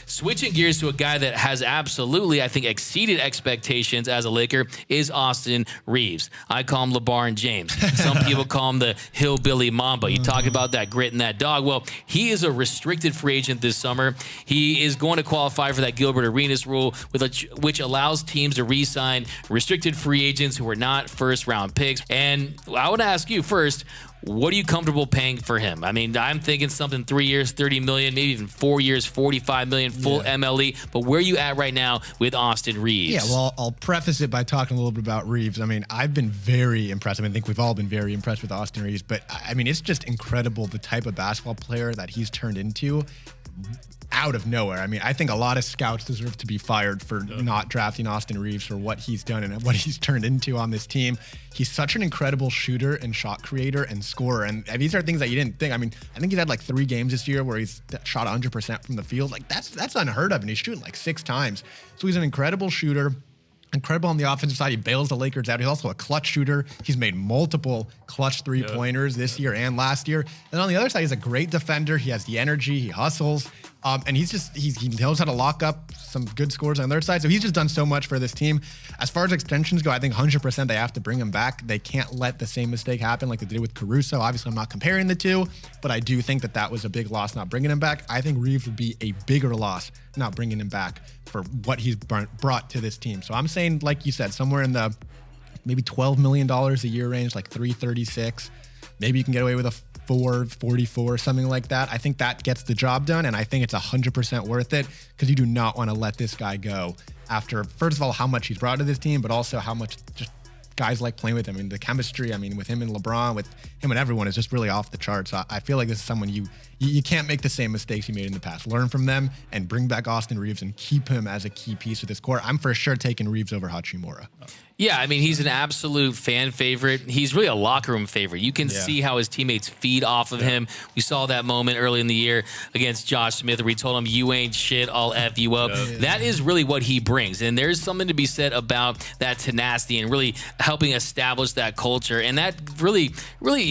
switching gears to a guy that has absolutely, I think, exceeded expectations as a Laker is Austin Reeves. I call him LeBron James. Some people call him the hillbilly Mamba. You talk about that grit and that dog. Well, he is a restricted free agent this summer. He is going to qualify for that Gilbert Arenas rule, which allows teams to re-sign restricted free agents who are not first-round picks. And I would ask you first, what are you comfortable paying for him? I mean, I'm thinking something 3 years, $30 million, maybe even 4 years, $45 million, full MLE. But where are you at right now with Austin Reeves? Yeah, well, I'll preface it by talking a little bit about Reeves. I mean, I've been very impressed. I think we've all been very impressed with Austin Reeves. But, I mean, it's just incredible the type of basketball player that he's turned into out of nowhere. I mean, I think a lot of scouts deserve to be fired for not drafting Austin Reeves for what he's done and what he's turned into on this team. He's such an incredible shooter and shot creator and scorer. And these are things that you didn't think. I mean, I think he's had like 3 games this year where he's shot 100% from the field. Like that's unheard of. And he's shooting like 6 times. So he's an incredible shooter. Incredible on the offensive side. He bails the Lakers out. He's also a clutch shooter. He's made multiple clutch three-pointers this year and last year. And on the other side, he's a great defender. He has the energy. He hustles. And he knows how to lock up some good scores on their side. So he's just done so much for this team. As far as extensions go, I think 100% they have to bring him back. They can't let the same mistake happen like they did with Caruso. Obviously, I'm not comparing the two, but I do think that was a big loss not bringing him back. I think Reeves would be a bigger loss not bringing him back for what he's brought to this team. So I'm saying, like you said, somewhere in the maybe $12 million a year range, like 336. Maybe you can get away with a 444, something like that. I think that gets the job done, and I think it's 100% worth it because you do not want to let this guy go after, first of all, how much he's brought to this team, but also how much just guys like playing with him. I mean, the chemistry, with him and LeBron, with him and everyone is just really off the charts. So I feel like this is someone you can't make the same mistakes you made in the past. Learn from them and bring back Austin Reeves and keep him as a key piece of this core. I'm for sure taking Reeves over Hachimura. Yeah, I mean, he's an absolute fan favorite. He's really a locker room favorite. You can see how his teammates feed off of him. We saw that moment early in the year against Josh Smith where he told him, "You ain't shit, I'll F you up." That is really what he brings. And there's something to be said about that tenacity and really helping establish that culture. And that really,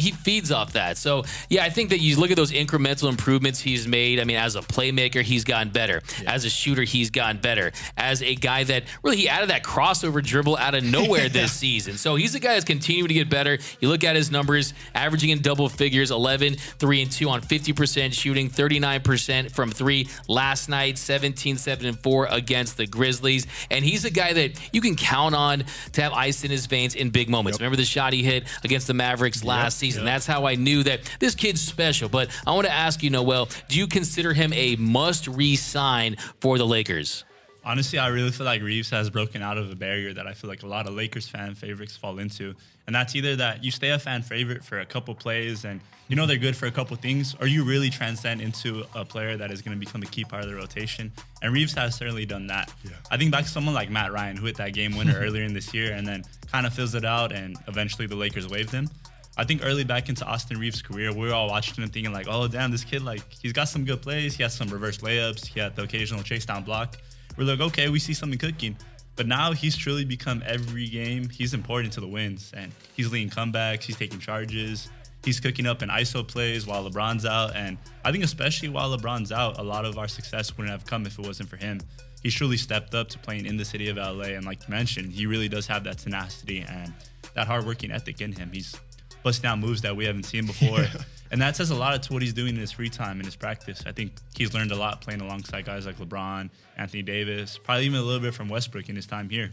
he feeds off that. So, yeah, I think that you look at those incremental improvements he's made. I mean, as a playmaker, he's gotten better. As a shooter, he's gotten better. As a guy that really, he added that crossover dribble out of nowhere this season. So he's a guy that's continuing to get better. You look at his numbers, averaging in double figures, 11, 3, and 2 on 50% shooting, 39% from 3 last night, 17, 7, and 4 against the Grizzlies. And he's a guy that you can count on to have ice in his veins in big moments. Remember the shot he hit against the Mavericks last season? That's how I knew that this kid's special. But I want to ask you, Noel, do you consider him a must re-sign for the Lakers? Honestly, I really feel like Reeves has broken out of a barrier that I feel like a lot of Lakers fan favorites fall into. And that's either that you stay a fan favorite for a couple plays and you know they're good for a couple things, or you really transcend into a player that is going to become a key part of the rotation. And Reeves has certainly done that. I think back to someone like Matt Ryan, who hit that game winner earlier in this year and then kind of fizzled out, and eventually the Lakers waived him. I think early back into Austin Reeves' career, we were all watching him thinking like, oh, damn, this kid, like, he's got some good plays. He has some reverse layups. He had the occasional chase down block. We're like, okay, we see something cooking. But now he's truly become every game. He's important to the wins, and he's leading comebacks. He's taking charges. He's cooking up in ISO plays while LeBron's out. And I think especially while LeBron's out, a lot of our success wouldn't have come if it wasn't for him. He's truly stepped up to playing in the city of LA. And like you mentioned, he really does have that tenacity and that hard-working ethic in him. He's busting out moves that we haven't seen before. And that says a lot to what he's doing in his free time, in his practice. I think he's learned a lot playing alongside guys like LeBron, Anthony Davis, probably even a little bit from Westbrook in his time here.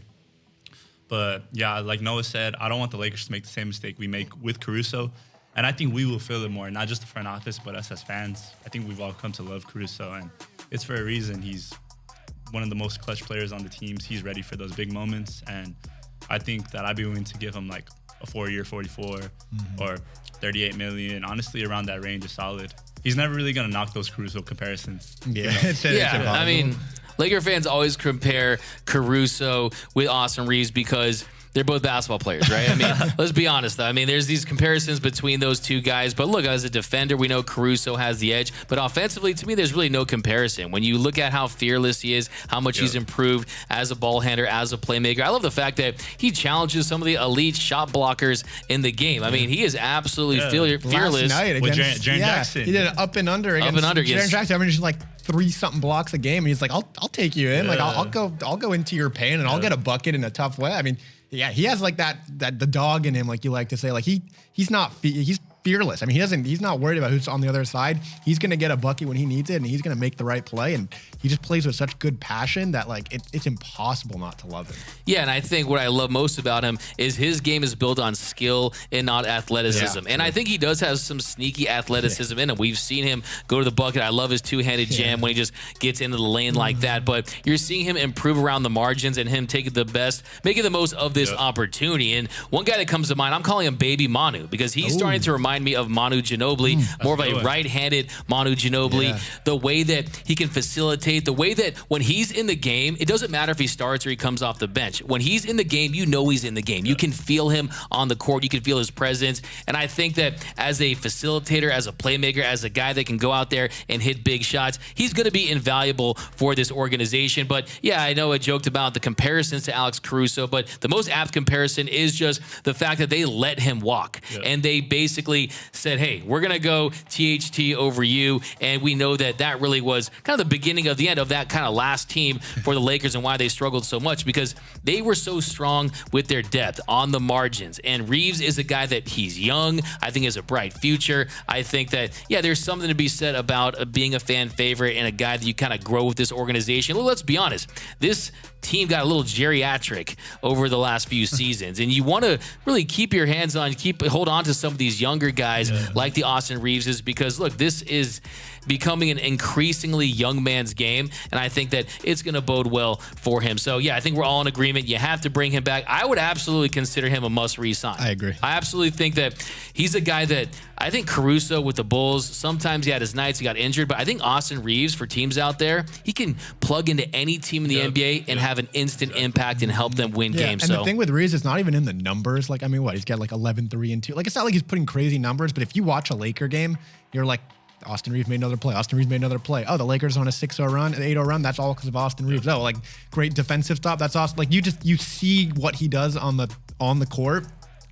But, yeah, like Noah said, I don't want the Lakers to make the same mistake we make with Caruso. And I think we will feel it more, not just the front office, but us as fans. I think we've all come to love Caruso, and it's for a reason. He's one of the most clutch players on the teams. He's ready for those big moments, and I think that I'd be willing to give him like a 4-year 44 or 38 million. Honestly, around that range is solid. He's never really going to knock those Caruso comparisons. I mean, Laker fans always compare Caruso with Austin Reeves because they're both basketball players, right? I mean, let's be honest, though. I mean, there's these comparisons between those two guys. But look, as a defender, we know Caruso has the edge. But offensively, to me, there's really no comparison. When you look at how fearless he is, how much he's improved as a ball handler, as a playmaker, I love the fact that he challenges some of the elite shot blockers in the game. I mean, he is absolutely fearless. Last night with against Jaren Jackson. He did an up and under against Up and under Jaren against Jackson. I mean, just like 3-something blocks a game, and he's like, I'll take you in. Like I'll go into your pain, and I'll get a bucket in a tough way. I mean, yeah, he has like that the dog in him, like you like to say. Like he's fearless. I mean, he's not worried about who's on the other side. He's going to get a bucket when he needs it, and he's going to make the right play. And he just plays with such good passion that like it's impossible not to love him. Yeah, and I think what I love most about him is his game is built on skill and not athleticism. And I think he does have some sneaky athleticism in him. We've seen him go to the bucket. I love his two-handed jam when he just gets into the lane like that. But you're seeing him improve around the margins and him taking making the most of this opportunity. And one guy that comes to mind, I'm calling him Baby Manu, because he's starting to remind me of Manu Ginobili, more of a right-handed Manu Ginobili. The way that he can facilitate, the way that when he's in the game, it doesn't matter if he starts or he comes off the bench. When he's in the game, you know he's in the game. You can feel him on the court. You can feel his presence. And I think that as a facilitator, as a playmaker, as a guy that can go out there and hit big shots, he's going to be invaluable for this organization. But yeah, I know I joked about the comparisons to Alex Caruso, but the most apt comparison is just the fact that they let him walk. And they basically said, hey, we're going to go THT over you. And we know that that really was kind of the beginning of the end of that kind of last team for the Lakers and why they struggled so much, because they were so strong with their depth on the margins. And Reeves is a guy that he's young. I think has a bright future. I think that, yeah, there's something to be said about being a fan favorite and a guy that you kind of grow with this organization. Well, let's be honest. This team got a little geriatric over the last few seasons, and you want to really keep your hands on, hold on to some of these younger guys like the Austin Reeveses, because look, this is becoming an increasingly young man's game, and I think that it's going to bode well for him. So yeah, I think we're all in agreement. You have to bring him back. I would absolutely consider him a must re-sign. I agree. I absolutely think that he's a guy that I think Caruso with the Bulls, sometimes he had his nights, he got injured, but I think Austin Reeves for teams out there, he can plug into any team in the NBA and have an instant impact and help them win games. And so the thing with Reeves is not even in the numbers. Like, I mean, what? He's got like 11, 3, and 2. Like, it's not like he's putting crazy numbers, but if you watch a Laker game, you're like, Austin Reeves made another play. Austin Reeves made another play. Oh, the Lakers on a 6-0 run, an 8-0 run. That's all because of Austin Reeves. Oh, like great defensive stop. That's awesome. Like you see what he does on the court.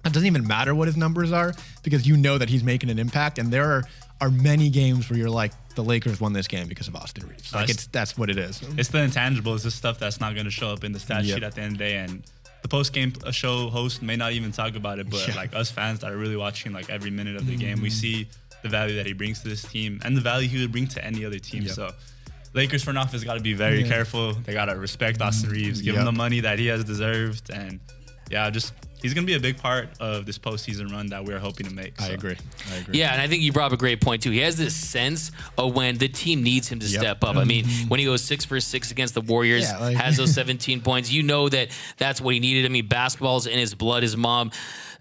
It doesn't even matter what his numbers are, because you know that he's making an impact. And there are many games where you're like, the Lakers won this game because of Austin Reeves. Like that's what it is. It's the intangibles. It's stuff that's not going to show up in the stat sheet at the end of the day. And the post-game show host may not even talk about it, but like us fans that are really watching like every minute of the game, we see the value that he brings to this team and the value he would bring to any other team. So Lakers front office got to be very careful. They got to respect Austin Reeves, give him the money that he has deserved. And he's going to be a big part of this postseason run that we're hoping to make. I agree. Yeah, and I think you brought up a great point, too. He has this sense of when the team needs him to step up. I mean, when he goes 6 for 6 against the Warriors, has those 17 points, you know that that's what he needed. I mean, basketball's in his blood. His mom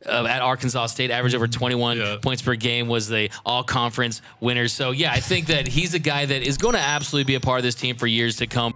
at Arkansas State averaged over 21 points per game, was the all-conference winner. So, yeah, I think that he's a guy that is going to absolutely be a part of this team for years to come.